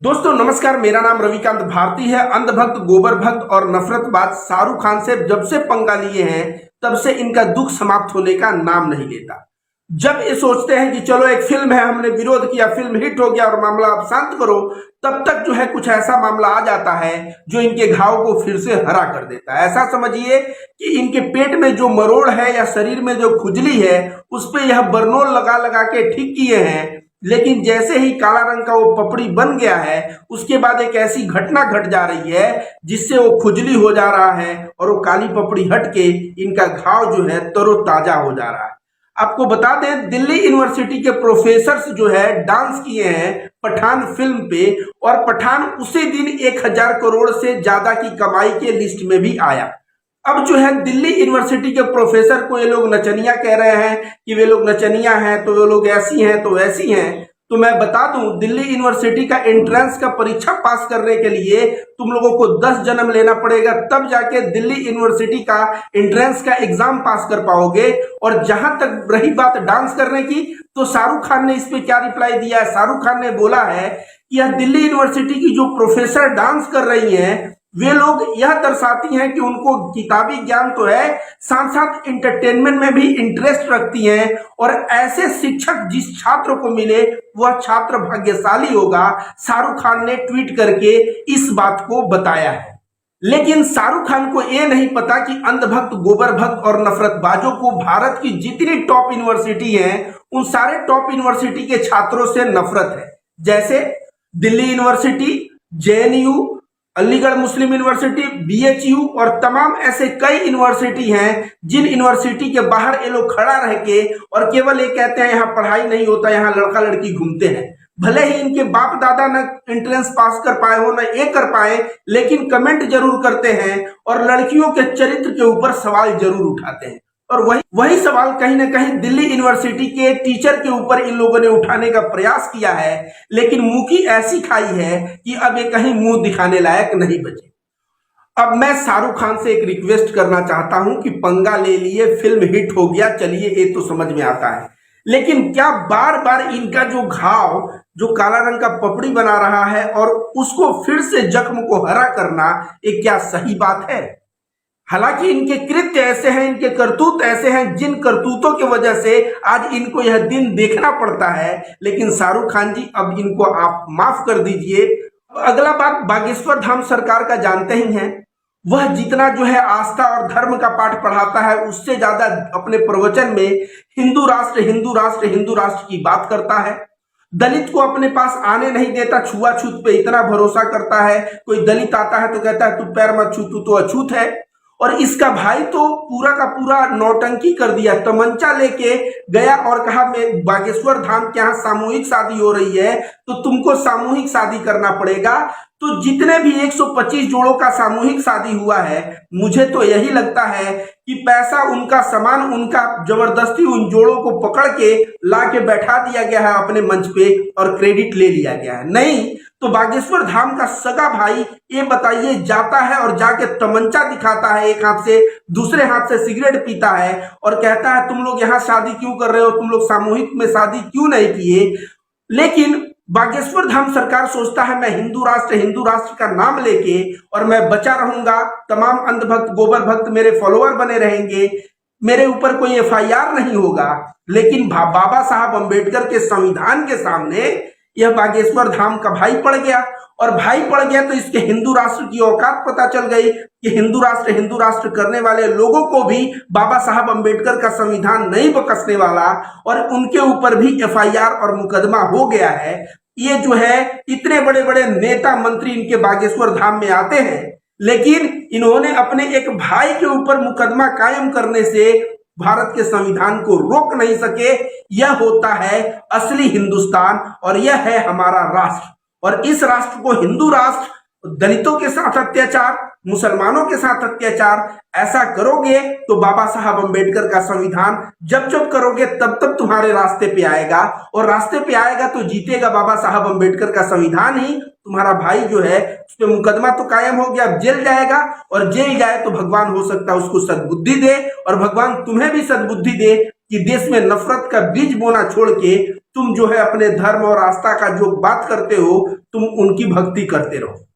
दोस्तों नमस्कार, मेरा नाम रविकांत भारती है। अंधभक्त, गोबर भक्त और नफरतबाज शाहरुख खान से जब से पंगा लिए हैं तब से इनका दुख समाप्त होने का नाम नहीं लेता। जब ये सोचते हैं कि चलो एक फिल्म है, हमने विरोध किया, फिल्म हिट हो गया और मामला अब शांत करो, तब तक जो है कुछ ऐसा मामला आ जाता है जो इनके घाव को फिर से हरा कर देता है। ऐसा समझिए कि इनके पेट में जो मरोड़ है या शरीर में जो खुजली है उस पर यह बरनोल लगा लगा के ठीक किए हैं, लेकिन जैसे ही काला रंग का वो पपड़ी बन गया है उसके बाद एक ऐसी घटना घट जा रही है जिससे वो खुजली हो जा रहा है और वो काली पपड़ी हट के इनका घाव जो है तरोताजा हो जा रहा है। आपको बता दें, दिल्ली यूनिवर्सिटी के प्रोफेसर्स जो है डांस किए हैं पठान फिल्म पे, और पठान उसी दिन 1000 करोड़ से ज्यादा की कमाई के लिस्ट में भी आया। अब जो है दिल्ली यूनिवर्सिटी के प्रोफेसर को ये लोग नचनिया कह रहे हैं कि वे लोग नचनिया हैं तो वे लोग ऐसी हैं तो वैसी हैं। तो मैं बता दूं, दिल्ली यूनिवर्सिटी का एंट्रेंस का परीक्षा पास करने के लिए तुम लोगों को 10 जन्म लेना पड़ेगा, तब जाके दिल्ली यूनिवर्सिटी का एंट्रेंस का एग्जाम पास कर पाओगे। और जहां तक रही बात डांस करने की, तो शाहरुख खान ने इस पे क्या रिप्लाई दिया है। शाहरुख खान ने बोला है कि यह दिल्ली यूनिवर्सिटी की जो प्रोफेसर डांस कर रही हैं वे लोग यह दर्शाती हैं कि उनको किताबी ज्ञान तो है, साथ साथ इंटरटेनमेंट में भी इंटरेस्ट रखती हैं, और ऐसे शिक्षक जिस छात्र को मिले वह छात्र भाग्यशाली होगा। शाहरुख खान ने ट्वीट करके इस बात को बताया है। लेकिन शाहरुख खान को यह नहीं पता कि अंधभक्त, गोबर भक्त और नफरतबाजों को भारत की जितनी टॉप यूनिवर्सिटी हैं उन सारे टॉप यूनिवर्सिटी के छात्रों से नफरत है। जैसे दिल्ली यूनिवर्सिटी, जेएनयू, अलीगढ़ मुस्लिम यूनिवर्सिटी, बीएचयू और तमाम ऐसे कई यूनिवर्सिटी हैं जिन यूनिवर्सिटी के बाहर ये लोग खड़ा रह के और केवल ये कहते हैं यहाँ पढ़ाई नहीं होता, यहाँ लड़का लड़की घूमते हैं। भले ही इनके बाप दादा न एंट्रेंस पास कर पाए हो, न ये कर पाए, लेकिन कमेंट जरूर करते हैं और लड़कियों के चरित्र के ऊपर सवाल जरूर उठाते हैं। और वही सवाल कहीं ना कहीं दिल्ली यूनिवर्सिटी के टीचर के ऊपर इन लोगों ने उठाने का प्रयास किया है, लेकिन मुंह की ऐसी खाई है कि अब ये कहीं मुंह दिखाने लायक नहीं बचे। अब मैं शाहरुख खान से एक रिक्वेस्ट करना चाहता हूं कि पंगा ले लिए, फिल्म हिट हो गया, चलिए ये तो समझ में आता है, लेकिन क्या बार बार इनका जो घाव जो काला रंग का पपड़ी बना रहा है और उसको फिर से जख्म को हरा करना, ये क्या सही बात है। हालांकि इनके कृत्य ऐसे हैं, इनके करतूत ऐसे हैं जिन करतूतों की वजह से आज इनको यह दिन देखना पड़ता है, लेकिन शाहरुख खान जी अब इनको आप माफ कर दीजिए। अगला बात बागेश्वर धाम सरकार का जानते ही हैं, वह जितना जो है आस्था और धर्म का पाठ पढ़ाता है उससे ज्यादा अपने प्रवचन में हिंदू राष्ट्र हिंदू राष्ट्र हिंदू राष्ट्र की बात करता है। दलित को अपने पास आने नहीं देता, छुआछूत पे इतना भरोसा करता है। कोई दलित आता है तो कहता है तू पैर मत छू, तू तो अछूत है। और इसका भाई तो पूरा का पूरा नौटंकी कर दिया, तमंचा लेके गया और कहा मैं बागेश्वर धाम के यहाँ सामूहिक शादी हो रही है तो तुमको सामूहिक शादी करना पड़ेगा। तो जितने भी 125 जोड़ों का सामूहिक शादी हुआ है, मुझे तो यही लगता है कि पैसा उनका, सामान उनका, जबरदस्ती उन जोड़ों को पकड़ के ला के बैठा दिया गया है अपने मंच पे और क्रेडिट ले लिया गया है। नहीं तो बागेश्वर धाम का सगा भाई ये बताइए जाता है और जाके तमंचा दिखाता है, एक हाथ से दूसरे हाथ से सिगरेट पीता है और कहता है तुम लोग यहाँ शादी क्यों कर रहे हो, तुम लोग सामूहिक में शादी क्यों नहीं किए। लेकिन बागेश्वर धाम सरकार सोचता है मैं हिंदू राष्ट्र का नाम लेके और मैं बचा रहूंगा, तमाम अंधभक्त गोबर भक्त मेरे फॉलोअर बने रहेंगे, मेरे ऊपर कोई एफआईआर नहीं होगा। लेकिन बाबा साहब अंबेडकर के संविधान के सामने यह बागेश्वर धाम का भाई पड़ गया, और भाई पड़ गया तो इसके हिंदू राष्ट्र की औकात पता चल गई कि हिंदू राष्ट्र करने वाले लोगों को भी बाबा साहब अंबेडकर का संविधान नहीं बकसने वाला, और उनके ऊपर भी एफआईआर और मुकदमा हो गया है। ये जो है इतने बड़े बड़े नेता मंत्री इनके बागेश्वर धाम में आते हैं, लेकिन इन्होंने अपने एक भाई के ऊपर मुकदमा कायम करने से भारत के संविधान को रोक नहीं सके। यह होता है असली हिंदुस्तान और यह है हमारा राष्ट्र। और इस राष्ट्र को हिंदू राष्ट्र, दलितों के साथ अत्याचार, मुसलमानों के साथ अत्याचार, ऐसा करोगे तो बाबा साहब अंबेडकर का संविधान जब जब करोगे तब तब तुम्हारे रास्ते पे आएगा, और रास्ते पे आएगा तो जीतेगा बाबा साहब अंबेडकर का संविधान ही। तुम्हारा भाई जो है उस पर मुकदमा तो कायम हो गया, अब जेल जाएगा, और जेल जाए तो भगवान हो सकता है उसको सद्बुद्धि दे, और भगवान तुम्हें भी सद्बुद्धि दे कि देश में नफरत का बीज बोना छोड़ के तुम जो है अपने धर्म और आस्था का जो बात करते हो तुम उनकी भक्ति करते रहो।